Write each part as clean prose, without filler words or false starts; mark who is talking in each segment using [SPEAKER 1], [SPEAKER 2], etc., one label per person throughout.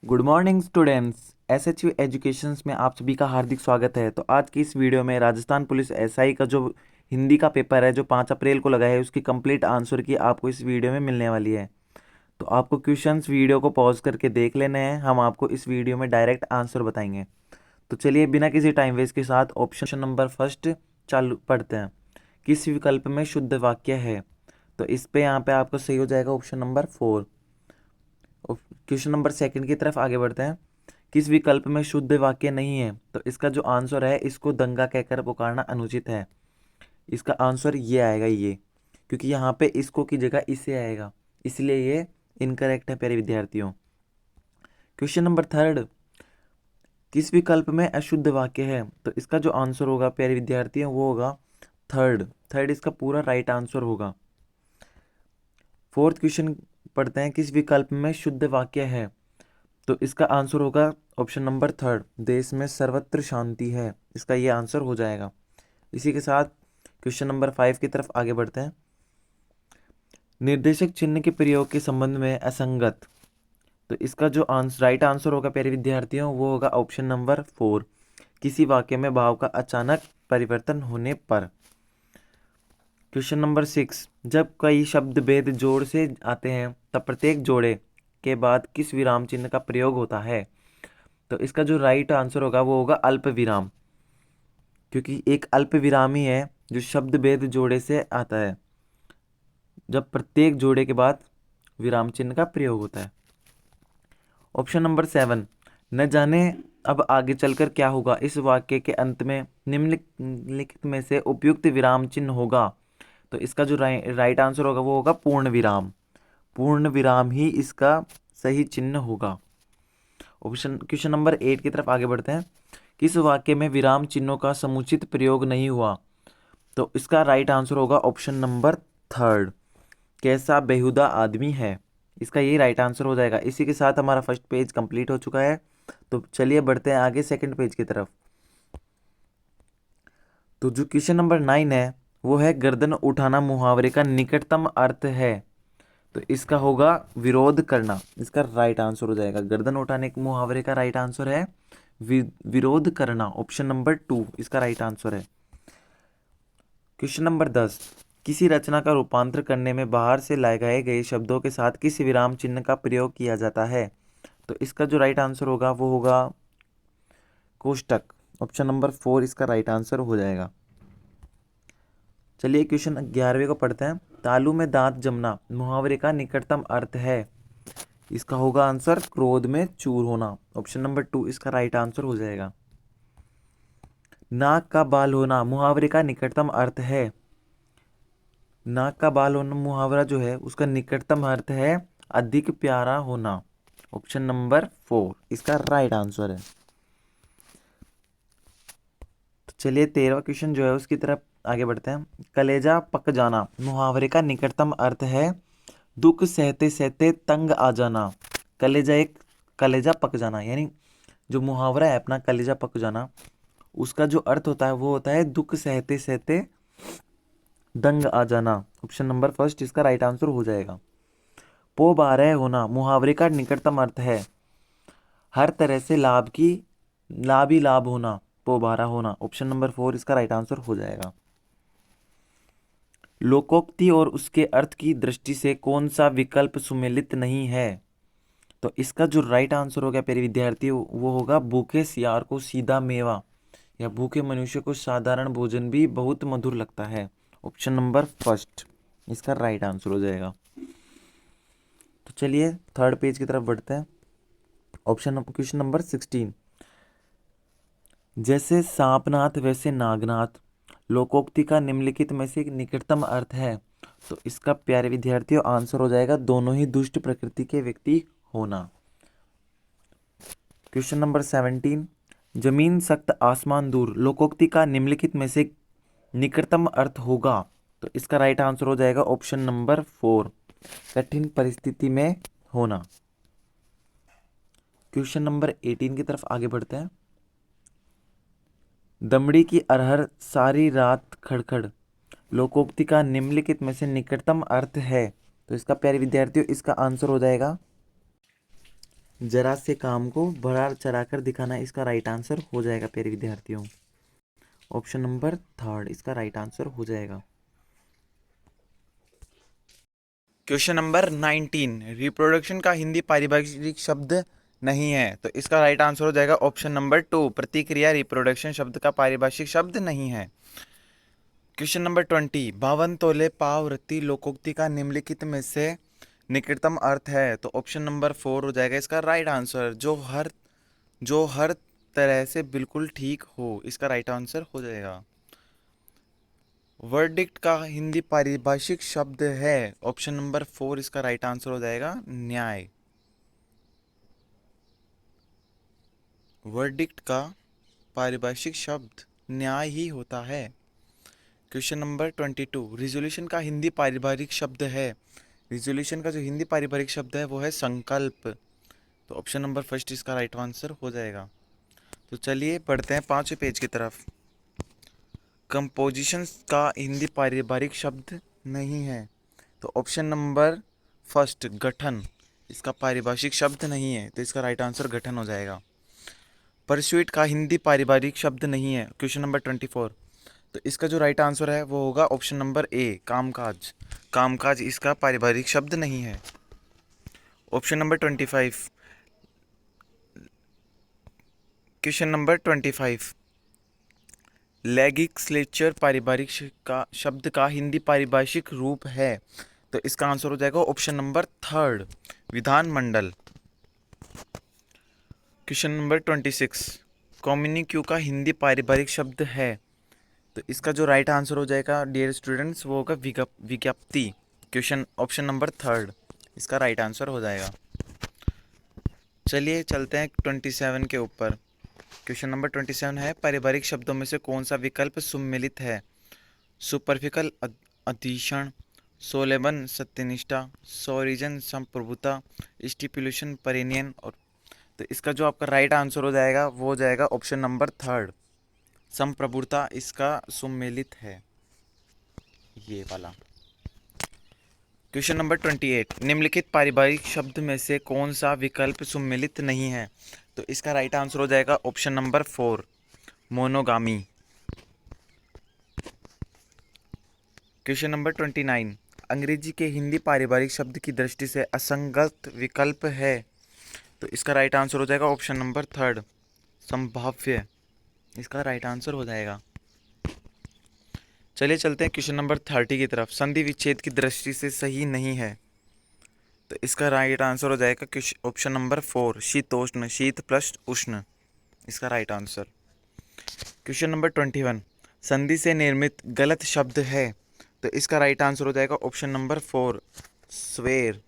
[SPEAKER 1] Good morning students, SHU educations में आप सभी का हार्दिक स्वागत है। तो आज की इस वीडियो में राजस्थान पुलिस एसआई का जो हिंदी का पेपर है जो 5 अप्रैल को लगा है उसकी कंप्लीट आंसर की आपको इस वीडियो में मिलने वाली है। तो आपको क्वेश्चंस वीडियो को पॉज करके देख लेने हैं, हम आपको इस वीडियो में डायरेक्ट आंसर बताएंगे। तो चलिए बिना किसी टाइम वेस्ट के साथ ऑप्शन नंबर फर्स्ट चालू पढ़ते हैं। किस विकल्प में शुद्ध वाक्य है? तो इस पे यहाँ पे आपको सही हो जाएगा option number 4। Question number second की तरफ आगे बढ़ते हैं। किस विकल्प में शुद्ध वाक्य नहीं है? तो इसका जो आंसर है, इसको दंगा कहकर पुकारना अनुचित है। इसका आंसर ये आएगा ये, क्योंकि यहाँ पे इसको की जगह इसे आएगा, इसलिए ये इनकरेक्ट है प्यारे विद्यार्थियों। क्वेश्चन नंबर थर्ड, किस विकल्प में अशुद्ध वाक्य है? तो इसका जो आंसर होगा प्यारे विद्यार्थियों वो होगा थर्ड। थर्ड इसका पूरा राइट आंसर होगा। फोर्थ क्वेश्चन पढ़ते हैं। किस विकल्प में शुद्ध वाक्य है? तो इसका आंसर होगा ऑप्शन नंबर थर्ड, देश में सर्वत्र शांति है। इसका ये आंसर हो जाएगा। इसी के साथ क्वेश्चन नंबर 5 की तरफ आगे बढ़ते हैं। निर्देशक चिन्ह के प्रयोग के संबंध में असंगत। तो इसका जो राइट आंसर होगा प्यारे विद्यार्थियों वो होगा ऑप्शन नंबर 4, किसी वाक्य में भाव का अचानक परिवर्तन होने पर। क्वेश्चन नंबर 6, जब कई शब्द भेद जोड़ से आते हैं तब प्रत्येक जोड़े के बाद किस विराम चिन्ह का प्रयोग होता है? तो इसका जो राइट आंसर होगा वो होगा अल्प विराम, क्योंकि एक अल्प विराम ही है जो शब्द भेद जोड़े से आता है, जब प्रत्येक जोड़े के बाद विराम चिन्ह का प्रयोग होता है। ऑप्शन नंबर 7, न जाने अब आगे चलकर क्या होगा, इस वाक्य के अंत में निम्नलिखित में से उपयुक्त विराम चिन्ह होगा। तो इसका जो राइट आंसर होगा वो होगा पूर्ण विराम। पूर्ण विराम ही इसका सही चिन्ह होगा। क्वेश्चन नंबर 8 की तरफ आगे बढ़ते हैं। किस वाक्य में विराम चिन्हों का समुचित प्रयोग नहीं हुआ? तो इसका राइट आंसर होगा ऑप्शन नंबर थर्ड, कैसा बेहुदा आदमी है। इसका ये राइट आंसर हो जाएगा। इसी के साथ हमारा फर्स्ट पेज कंप्लीट हो चुका है। तो चलिए बढ़ते हैं आगे सेकंड पेज की तरफ। तो जो क्वेश्चन नंबर 9 है वो है गर्दन उठाना मुहावरे का निकटतम अर्थ है। तो इसका होगा विरोध करना। इसका राइट आंसर हो जाएगा। गर्दन उठाने के मुहावरे का राइट आंसर है विरोध करना। ऑप्शन नंबर 2 इसका राइट आंसर है। क्वेश्चन नंबर 10, किसी रचना का रूपांतर करने में बाहर से लगाए गए शब्दों के साथ किस विराम चिन्ह का प्रयोग किया जाता है? तो इसका जो राइट आंसर होगा वो होगा कोष्टक। ऑप्शन नंबर 4 इसका राइट आंसर हो जाएगा। चलिए क्वेश्चन 11वें को पढ़ते हैं। तालू में दांत जमना मुहावरे का निकटतम अर्थ है। इसका होगा आंसर क्रोध में चूर होना। ऑप्शन नंबर 2 इसका राइट आंसर हो जाएगा। नाक का बाल होना मुहावरे का निकटतम अर्थ है। नाक का बाल होना मुहावरा जो है उसका निकटतम अर्थ है अधिक प्यारा होना। ऑप्शन नंबर 4 इसका राइट आंसर है। तो चलिए 13वां क्वेश्चन जो है उसकी तरफ आगे बढ़ते हैं। कलेजा पक जाना मुहावरे का निकटतम अर्थ है दुख सहते सहते तंग आ जाना। कलेजा पक जाना यानी जो मुहावरा है अपना कलेजा पक जाना, उसका जो अर्थ होता है वो होता है दुख सहते सहते दंग आ जाना। ऑप्शन नंबर फर्स्ट इसका राइट आंसर हो जाएगा। पो बारह होना मुहावरे का निकटतम अर्थ है हर तरह से लाभ ही लाभ होना। पो बारह होना। ऑप्शन नंबर 4 इसका राइट आंसर हो जाएगा। लोकोक्ति और उसके अर्थ की दृष्टि से कौन सा विकल्प सुमेलित नहीं है? तो इसका जो राइट आंसर होगा प्यारे विद्यार्थी वो होगा भूखे सियार को सीधा मेवा या भूखे मनुष्य को साधारण भोजन भी बहुत मधुर लगता है। ऑप्शन नंबर फर्स्ट इसका राइट आंसर हो जाएगा। तो चलिए थर्ड पेज की तरफ बढ़ते हैं। क्वेश्चन नंबर 16, जैसे सांपनाथ वैसे नागनाथ लोकोक्ति का निम्नलिखित में से निकटतम अर्थ है। तो इसका प्यारे विद्यार्थियों आंसर हो जाएगा दोनों ही दुष्ट प्रकृति के व्यक्ति होना। क्वेश्चन नंबर 17, जमीन सख्त आसमान दूर लोकोक्ति का निम्नलिखित में से निकटतम अर्थ होगा। तो इसका राइट आंसर हो जाएगा ऑप्शन नंबर 4, कठिन परिस्थिति में होना। क्वेश्चन नंबर 18 की तरफ आगे बढ़ते हैं। दमड़ी की अरहर सारी रात खड़खड़ लोकोक्ति का निम्नलिखित में से निकटतम अर्थ है। तो इसका प्यारे विद्यार्थियों इसका आंसर हो जाएगा जरा से काम को बढ़ा चढ़ाकर दिखाना इसका राइट आंसर हो जाएगा प्यारे विद्यार्थियों। ऑप्शन नंबर थर्ड इसका राइट आंसर हो जाएगा। क्वेश्चन नंबर 19, रिप्रोडक्शन का हिंदी पारिभाषिक शब्द नहीं है, तो इसका राइट आंसर हो जाएगा ऑप्शन नंबर 2, प्रतिक्रिया रिप्रोडक्शन शब्द का पारिभाषिक शब्द नहीं है। क्वेश्चन नंबर 20, 52 तोले पाववृत्ति लोकोक्ति का निम्नलिखित में से निकटतम अर्थ है, तो ऑप्शन नंबर 4 हो जाएगा इसका राइट आंसर, जो हर तरह से बिल्कुल ठीक हो, इसका राइट आंसर हो जाएगा। वर्डिक्ट का हिंदी पारिभाषिक शब्द है, ऑप्शन नंबर 4 इसका राइट आंसर हो जाएगा न्याय। वर्डिक्ट का पारिभाषिक शब्द न्याय ही होता है। क्वेश्चन नंबर 22, रिजोल्यूशन का हिंदी पारिभाषिक शब्द है, रिजोल्यूशन का जो हिंदी पारिभाषिक शब्द है वो है संकल्प, तो ऑप्शन नंबर फर्स्ट इसका राइट आंसर हो जाएगा। तो चलिए पढ़ते हैं 5वें पेज की तरफ। कंपोजिशन का हिंदी पारिभाषिक शब्द नहीं है, तो ऑप्शन नंबर फर्स्ट गठन इसका पारिभाषिक शब्द नहीं है, तो इसका राइट आंसर गठन हो जाएगा। परस्यूट का हिंदी पारिभाषिक शब्द नहीं है, क्वेश्चन नंबर 24, तो इसका जो राइट आंसर है वो होगा ऑप्शन नंबर ए कामकाज, कामकाज इसका पारिभाषिक शब्द नहीं है। Option number 25, question number 25, legislature पारिभाषिक का शब्द का हिंदी पारिभाषिक रूप है, तो इसका आंसर हो जाएगा ऑप्शन नंबर थर्ड विधानमंडल। क्वेश्चन नंबर 26, कम्युनिक्यू का हिंदी पारिभाषिक शब्द है, तो इसका जो राइट आंसर हो जाएगा डियर स्टूडेंट्स वो होगा विज्ञप्ति, क्वेश्चन ऑप्शन नंबर थर्ड इसका राइट आंसर हो जाएगा। चलिए चलते हैं 27 के ऊपर। क्वेश्चन नंबर 27 है, पारिभाषिक शब्दों में से कौन सा विकल्प सम्मिलित है? सुपरफिकल अधिषण, सोलेबन सत्यनिष्ठा, सोरिजन संप्रभुता, स्टिपुलेशन पेरिनियन, और तो इसका जो आपका राइट आंसर हो जाएगा वो हो जाएगा ऑप्शन नंबर थर्ड संप्रभुता इसका सम्मिलित है, ये वाला। क्वेश्चन नंबर 28, निम्नलिखित पारिभाषिक शब्द में से कौन सा विकल्प सम्मिलित नहीं है, तो इसका राइट आंसर हो जाएगा ऑप्शन नंबर 4 मोनोगामी। क्वेश्चन नंबर 29, अंग्रेजी के हिंदी पारिभाषिक शब्द की दृष्टि से असंगत विकल्प है, तो इसका राइट आंसर हो जाएगा ऑप्शन नंबर थर्ड संभाव्य, इसका राइट आंसर हो जाएगा। चलिए चलते हैं क्वेश्चन नंबर 30 की तरफ। संधि विच्छेद की दृष्टि से सही नहीं है, तो इसका राइट आंसर हो जाएगा ऑप्शन नंबर 4 शीतोष्ण, शीत प्लस उष्ण, इसका राइट आंसर। क्वेश्चन नंबर 21, संधि से निर्मित गलत शब्द है, तो इसका राइट आंसर हो जाएगा ऑप्शन नंबर 4 स्वेर,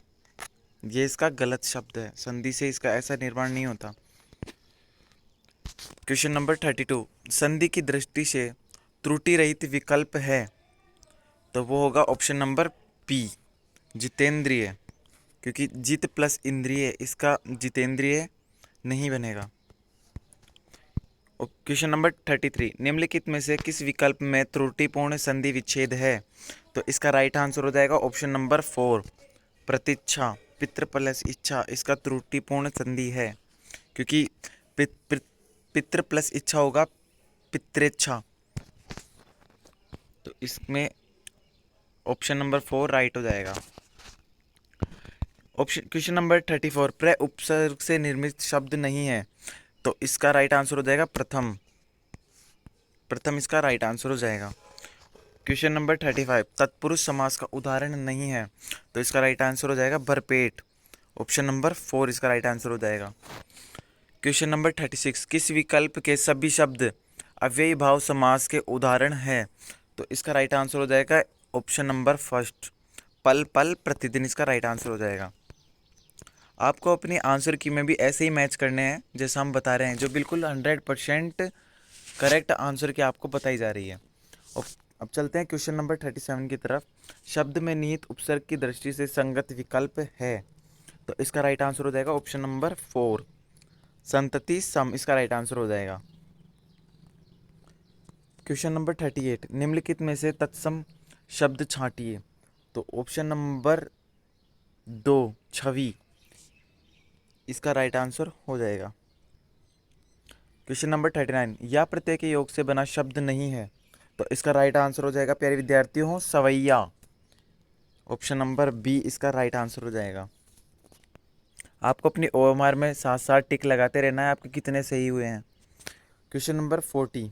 [SPEAKER 1] ये इसका गलत शब्द है, संधि से इसका ऐसा निर्माण नहीं होता। क्वेश्चन नंबर 32, संधि की दृष्टि से त्रुटि रहित विकल्प है, तो वो होगा ऑप्शन नंबर पी जितेंद्रिय, क्योंकि जित प्लस इंद्रिय इसका जितेंद्रिय नहीं बनेगा। क्वेश्चन नंबर 33, निम्नलिखित में से किस विकल्प में त्रुटिपूर्ण संधि विच्छेद है, तो इसका राइट आंसर हो जाएगा ऑप्शन नंबर 4 प्रतीक्षा, पितृ प्लस इच्छा इसका त्रुटिपूर्ण संधि है, क्योंकि पितृ प्लस इच्छा होगा पितृच्छा, तो इसमें ऑप्शन नंबर 4 राइट हो जाएगा। ऑप्शन क्वेश्चन नंबर 34, प्र उपसर्ग से निर्मित शब्द नहीं है, तो इसका राइट आंसर हो जाएगा प्रथम, प्रथम इसका राइट आंसर हो जाएगा। क्वेश्चन नंबर 35, तत्पुरुष समास का उदाहरण नहीं है, तो इसका राइट आंसर हो जाएगा भरपेट, ऑप्शन नंबर 4 इसका राइट आंसर हो जाएगा। क्वेश्चन नंबर 36, किस विकल्प के सभी शब्द अव्ययी भाव समास के उदाहरण है, तो इसका राइट आंसर हो जाएगा ऑप्शन नंबर फर्स्ट पल पल प्रतिदिन, इसका राइट आंसर हो जाएगा। आपको अपनी आंसर की में भी ऐसे ही मैच करने हैं जैसा हम बता रहे हैं, जो बिल्कुल 100% करेक्ट आंसर की आपको बताई जा रही है। अब चलते हैं क्वेश्चन नंबर 37 की तरफ। शब्द में निहित उपसर्ग की दृष्टि से संगत विकल्प है, तो इसका राइट आंसर हो जाएगा ऑप्शन नंबर 4 संतति सम, इसका राइट आंसर हो जाएगा। क्वेश्चन नंबर 38, निम्नलिखित में से तत्सम शब्द छांटिए, तो ऑप्शन नंबर 2 छवि, इसका राइट आंसर हो जाएगा। क्वेश्चन नंबर 39, या प्रत्यय के योग से बना शब्द नहीं है, तो इसका राइट आंसर हो जाएगा प्यारे विद्यार्थियों सवैया। ऑप्शन नंबर बी इसका राइट आंसर हो जाएगा। आपको अपनी ओएमआर में साथ साथ टिक लगाते रहना है आपके कितने सही हुए हैं। क्वेश्चन नंबर 40,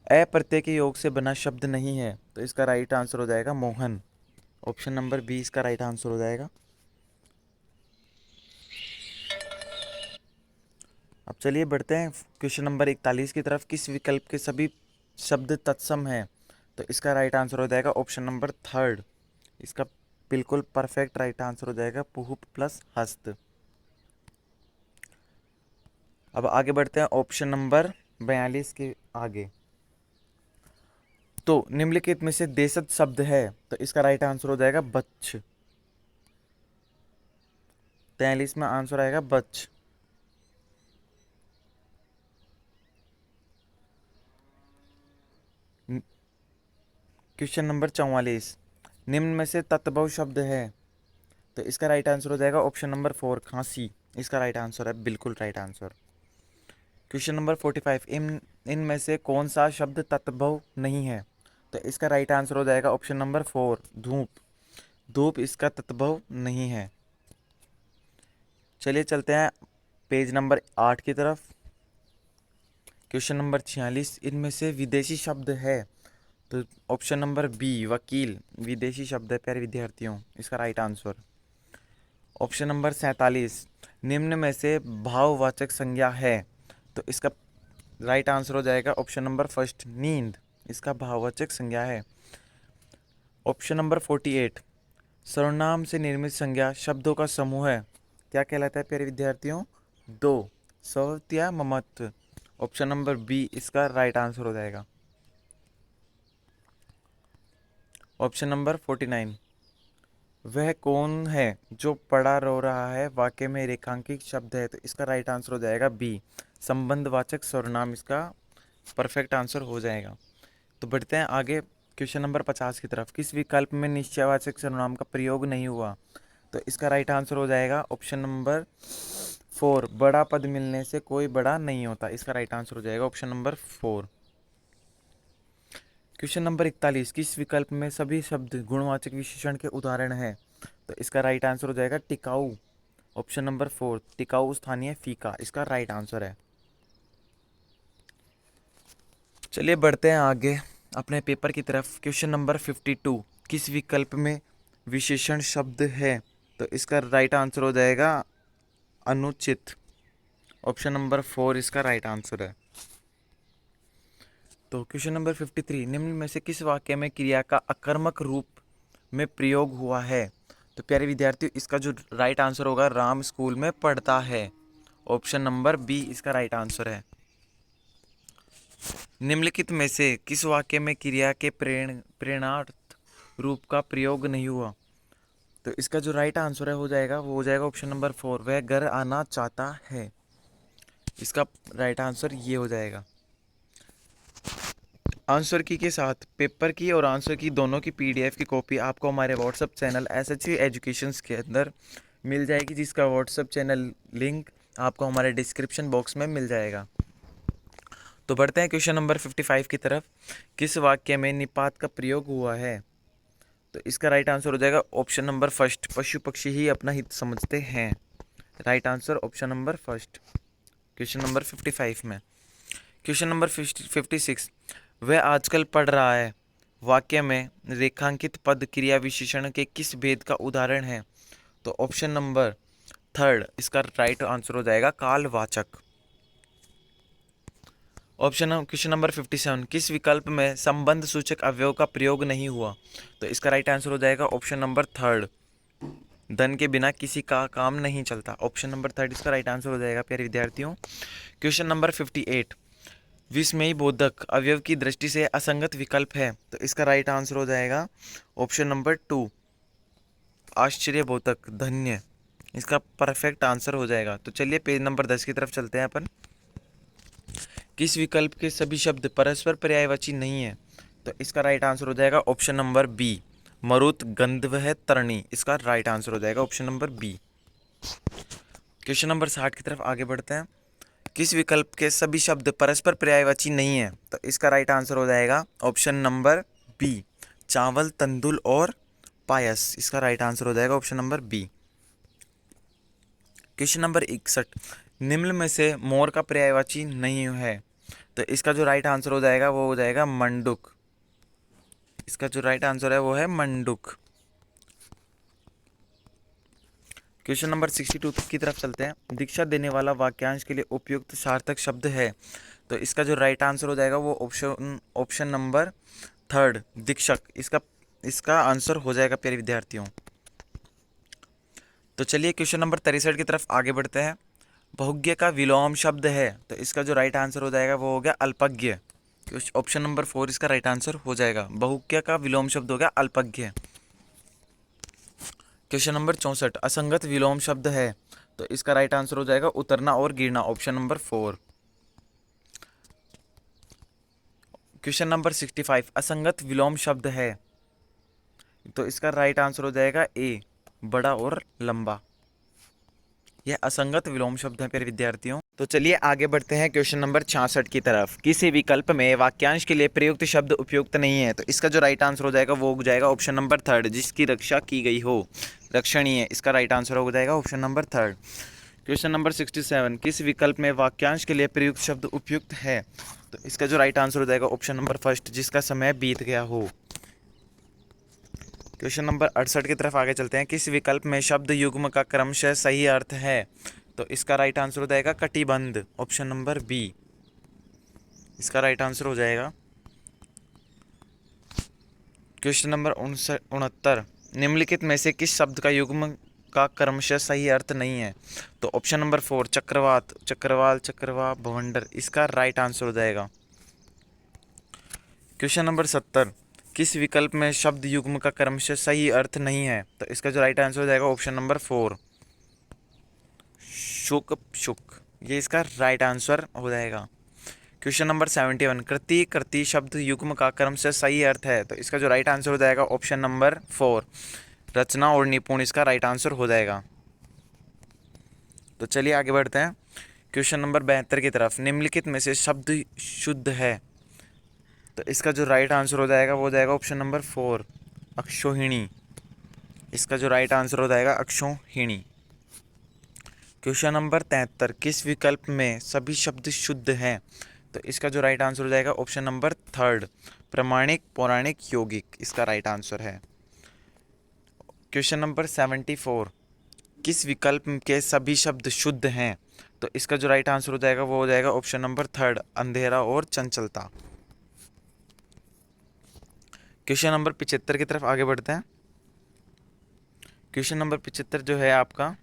[SPEAKER 1] अ प्रत्यय के योग से बना शब्द नहीं है, तो इसका राइट आंसर हो जाएगा मोहन। ऑप्शन नंबर बी इसका राइट आंसर हो जाएगा। अब चलिए बढ़ते हैं क्वेश्चन नंबर 41 की तरफ। किस विकल्प के सभी शब्द तत्सम हैं, तो इसका राइट आंसर हो जाएगा ऑप्शन नंबर थर्ड। इसका बिल्कुल परफेक्ट राइट आंसर हो जाएगा पुहुप प्लस हस्त। अब आगे बढ़ते हैं ऑप्शन नंबर 42 के आगे। तो निम्नलिखित में से देशज शब्द है, तो इसका राइट आंसर हो जाएगा बच्च। 43 में आंसर आएगा बच्च। क्वेश्चन नंबर 44, निम्न में से तत्भव शब्द है, तो इसका राइट आंसर हो जाएगा ऑप्शन नंबर 4 खांसी। इसका राइट आंसर है, बिल्कुल राइट आंसर। क्वेश्चन नंबर 45, इनमें से कौन सा शब्द तत्भव नहीं है, तो इसका राइट आंसर हो जाएगा ऑप्शन नंबर 4 धूप। धूप इसका तत्भव नहीं है। चलिए चलते हैं पेज नंबर 8 की तरफ। क्वेश्चन नंबर 46, इनमें से विदेशी शब्द है, तो ऑप्शन नंबर बी वकील विदेशी शब्द है प्यारे विद्यार्थियों, इसका राइट आंसर। ऑप्शन नंबर 47, निम्न में से भाववाचक संज्ञा है, तो इसका राइट आंसर हो जाएगा ऑप्शन नंबर फर्स्ट नींद, इसका भाववाचक संज्ञा है। ऑप्शन नंबर 48, सर्वनाम से निर्मित संज्ञा शब्दों का समूह है, क्या कहलाता है प्यारे विद्यार्थियों? दो, सवत या ममत्व। ऑप्शन नंबर बी इसका राइट आंसर हो जाएगा। ऑप्शन नंबर 49, वह कौन है जो पड़ा रो रहा है वाक्य में रेखांकित शब्द है, तो इसका राइट आंसर हो जाएगा बी संबंधवाचक सर्वनाम, इसका परफेक्ट आंसर हो जाएगा। तो बढ़ते हैं आगे क्वेश्चन नंबर 50 की तरफ। किस विकल्प में निश्चयवाचक सर्वनाम का प्रयोग नहीं हुआ, तो इसका राइट आंसर हो जाएगा ऑप्शन नंबर 4 बड़ा पद मिलने से कोई बड़ा नहीं होता, इसका राइट आंसर हो जाएगा ऑप्शन नंबर 4। क्वेश्चन नंबर 41, किस विकल्प में सभी शब्द गुणवाचक विशेषण के उदाहरण हैं, तो इसका राइट आंसर हो जाएगा टिकाऊ। ऑप्शन नंबर 4 टिकाऊ स्थानीय फीका, इसका राइट आंसर है। चलिए बढ़ते हैं आगे अपने पेपर की तरफ। क्वेश्चन नंबर 52, किस विकल्प में विशेषण शब्द है, तो इसका राइट आंसर हो जाएगा अनुचित। ऑप्शन नंबर 4 इसका राइट आंसर है। तो क्वेश्चन नंबर 53, निम्न में से किस वाक्य में क्रिया का अकर्मक रूप में प्रयोग हुआ है, तो प्यारे विद्यार्थियों इसका जो राइट आंसर होगा राम स्कूल में पढ़ता है। ऑप्शन नंबर बी इसका राइट आंसर है। निम्नलिखित में से किस वाक्य में क्रिया के प्रेरणार्थ रूप का प्रयोग नहीं हुआ, तो इसका जो राइट आंसर है हो जाएगा वो हो जाएगा ऑप्शन नंबर 4 वह घर आना चाहता है, इसका राइट आंसर ये हो जाएगा। आंसर की के साथ पेपर की और आंसर की दोनों की पीडीएफ की कॉपी आपको हमारे व्हाट्सअप चैनल एसएचवी एजुकेशंस के अंदर मिल जाएगी, जिसका व्हाट्सअप चैनल लिंक आपको हमारे डिस्क्रिप्शन बॉक्स में मिल जाएगा। तो बढ़ते हैं क्वेश्चन नंबर 55 की तरफ। किस वाक्य में निपात का प्रयोग हुआ है, तो इसका राइट आंसर हो जाएगा ऑप्शन नंबर फर्स्ट पशु पक्षी ही अपना हित समझते हैं, right answer option number first question number 55 में। क्वेश्चन नंबर 56, वह आजकल पढ़ रहा है वाक्य में रेखांकित पद क्रिया विशेषण के किस भेद का उदाहरण है, तो ऑप्शन नंबर थर्ड इसका राइट आंसर हो जाएगा कालवाचक। क्वेश्चन नंबर 57, किस विकल्प में संबंध सूचक अवयव का प्रयोग नहीं हुआ, तो इसका राइट आंसर हो जाएगा ऑप्शन नंबर थर्ड धन के बिना किसी का काम नहीं चलता। ऑप्शन नंबर थर्ड इसका राइट आंसर हो जाएगा प्यारे विद्यार्थियों। क्वेश्चन नंबर 58, विस्मयी बोधक अवयव की दृष्टि से असंगत विकल्प है, तो इसका राइट आंसर हो जाएगा ऑप्शन नंबर 2 आश्चर्यबोधक धन्य, इसका परफेक्ट आंसर हो जाएगा। तो चलिए पेज नंबर 10 की तरफ चलते हैं अपन। किस विकल्प के सभी शब्द परस्पर पर्यायवाची नहीं है, तो इसका राइट आंसर हो जाएगा ऑप्शन नंबर बी मरुत गंधवह तरणी, इसका राइट आंसर हो जाएगा option number B. Question number 60 की तरफ आगे बढ़ते हैं। किस विकल्प के सभी शब्द परस्पर पर्यायवाची नहीं है? तो इसका राइट आंसर हो जाएगा ऑप्शन नंबर बी, चावल, तंदुल और पायस। इसका राइट आंसर हो जाएगा option number B. Question number 61, निम्न में से मोर का पर्यायवाची नहीं है? तो इसका जो राइट आंसर हो जाएगा वो हो जाएगा मंडूक। इसका जो राइट आंसर है वो है मंडूक। क्वेश्चन नंबर 62 की तरफ चलते हैं। दीक्षा देने वाला वाक्यांश के लिए उपयुक्त सार्थक शब्द है? तो इसका जो राइट आंसर हो जाएगा वो ऑप्शन नंबर थर्ड, दीक्षक। इसका इसका आंसर हो जाएगा प्यारे विद्यार्थियों। तो चलिए क्वेश्चन नंबर 63 की तरफ आगे बढ़ते हैं। बहुज्ञ का विलोम शब्द है? तो इसका जो राइट आंसर हो जाएगा वो हो गया अल्पज्ञ। ऑप्शन नंबर 4 इसका राइट आंसर हो जाएगा। बहुज्ञ का विलोम शब्द हो गया अल्पज्ञ। क्वेश्चन नंबर 64, असंगत विलोम शब्द है? तो इसका राइट आंसर हो जाएगा उतरना और गिरना, ऑप्शन नंबर 4। क्वेश्चन नंबर 65, असंगत विलोम शब्द है? तो इसका राइट आंसर हो जाएगा ए, बड़ा और लंबा। यह असंगत विलोम शब्द है प्यारे विद्यार्थियों। तो चलिए आगे बढ़ते हैं क्वेश्चन नंबर 66 की तरफ। किसी विकल्प में वाक्यांश के लिए प्रयुक्त शब्द उपयुक्त नहीं है? तो इसका जो राइट आंसर हो जाएगा वो हो जाएगा ऑप्शन नंबर थर्ड, जिसकी रक्षा की गई हो, रक्षणीय। इसका राइट आंसर हो जाएगा option number third. Question number 67, किस विकल्प में वाक्यांश के लिए प्रयुक्त शब्द उपयुक्त है? तो इसका जो राइट आंसर हो जाएगा ऑप्शन नंबर फर्स्ट, जिसका समय बीत गया हो। क्वेश्चन नंबर 68 की तरफ आगे चलते हैं। किस विकल्प में शब्द युग्म का क्रमशः सही अर्थ है? तो इसका राइट आंसर हो जाएगा कटिबंध, ऑप्शन नंबर बी। इसका राइट आंसर हो जाएगा। क्वेश्चन नंबर 69, निम्नलिखित में से किस शब्द का युग्म का क्रमशः सही अर्थ नहीं है? तो ऑप्शन नंबर 4, चक्रवात, चक्रवाल, चक्रवा, भवंडर। इसका राइट आंसर हो जाएगा। क्वेश्चन नंबर 70, किस विकल्प में शब्द युग्म का क्रमशः सही अर्थ नहीं है? तो इसका जो राइट आंसर हो जाएगा ऑप्शन नंबर 4, शुक, शुक। ये इसका राइट आंसर हो जाएगा। क्वेश्चन नंबर 71, कृति कृति शब्द युग्म का क्रमशः सही अर्थ है? तो इसका जो राइट आंसर हो जाएगा ऑप्शन नंबर 4, रचना और निपुण। इसका राइट आंसर हो जाएगा। तो चलिए आगे बढ़ते हैं क्वेश्चन नंबर 72 की तरफ। निम्नलिखित में से शब्द शुद्ध है? तो इसका जो राइट आंसर हो जाएगा वो हो जाएगा ऑप्शन नंबर 4, अक्षोहिणी। इसका जो राइट आंसर हो जाएगा अक्षोहिणी। क्वेश्चन नंबर 73, किस विकल्प में सभी शब्द शुद्ध हैं? तो इसका जो राइट आंसर हो जाएगा ऑप्शन नंबर थर्ड, प्रमाणिक, पौराणिक, यौगिक। इसका राइट आंसर है। क्वेश्चन नंबर 74, किस विकल्प के सभी शब्द शुद्ध हैं? तो इसका जो राइट आंसर हो जाएगा वो हो जाएगा ऑप्शन नंबर थर्ड, अंधेरा और चंचलता। क्वेश्चन नंबर 75 की तरफ आगे बढ़ते हैं। क्वेश्चन नंबर 75 जो है आपका,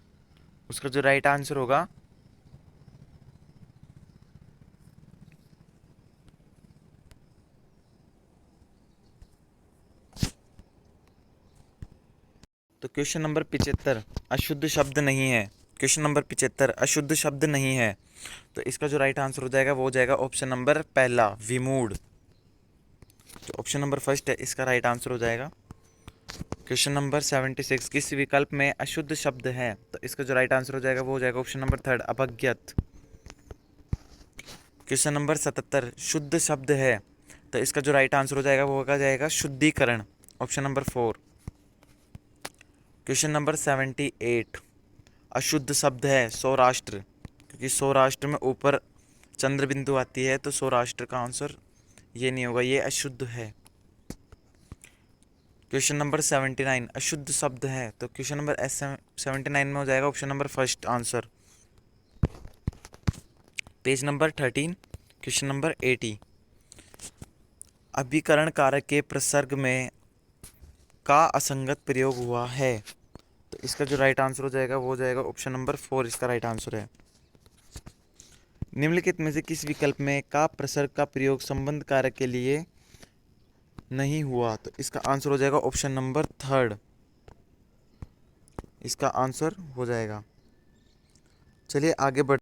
[SPEAKER 1] उसका जो राइट आंसर होगा तो क्वेश्चन नंबर 75 अशुद्ध शब्द नहीं है। क्वेश्चन नंबर 75 अशुद्ध शब्द नहीं है। तो इसका जो राइट आंसर हो जाएगा वो हो जाएगा ऑप्शन नंबर पहला, विमूढ़। तो ऑप्शन नंबर फर्स्ट है, इसका राइट आंसर हो जाएगा। क्वेश्चन नंबर 76, किस विकल्प में अशुद्ध शब्द है? तो इसका जो राइट आंसर हो जाएगा वो हो जाएगा ऑप्शन नंबर थर्ड, अभज्ञत। क्वेश्चन नंबर 77, शुद्ध शब्द है? तो इसका जो राइट आंसर हो जाएगा वो होगा जाएगा शुद्धिकरण, ऑप्शन नंबर 4। क्वेश्चन नंबर 78, अशुद्ध शब्द है सौराष्ट्र, क्योंकि सौराष्ट्र में ऊपर चंद्र बिंदु आती है, तो सौराष्ट्र का आंसर ये नहीं होगा, ये अशुद्ध है। क्वेश्चन नंबर 79, अशुद्ध शब्द है? तो क्वेश्चन नंबर 79 में हो जाएगा option number first answer. Page number 13, question number 80, अभिकरण कारक के प्रसर्ग में का असंगत प्रयोग हुआ है? तो इसका जो राइट आंसर हो जाएगा वो हो जाएगा ऑप्शन नंबर 4, इसका राइट आंसर है। निम्नलिखित में से किस विकल्प में का प्रसर्ग का प्रयोग संबंध कारक के लिए नहीं हुआ? तो इसका आंसर हो जाएगा ऑप्शन नंबर थर्ड, इसका आंसर हो जाएगा। चलिए आगे बढ़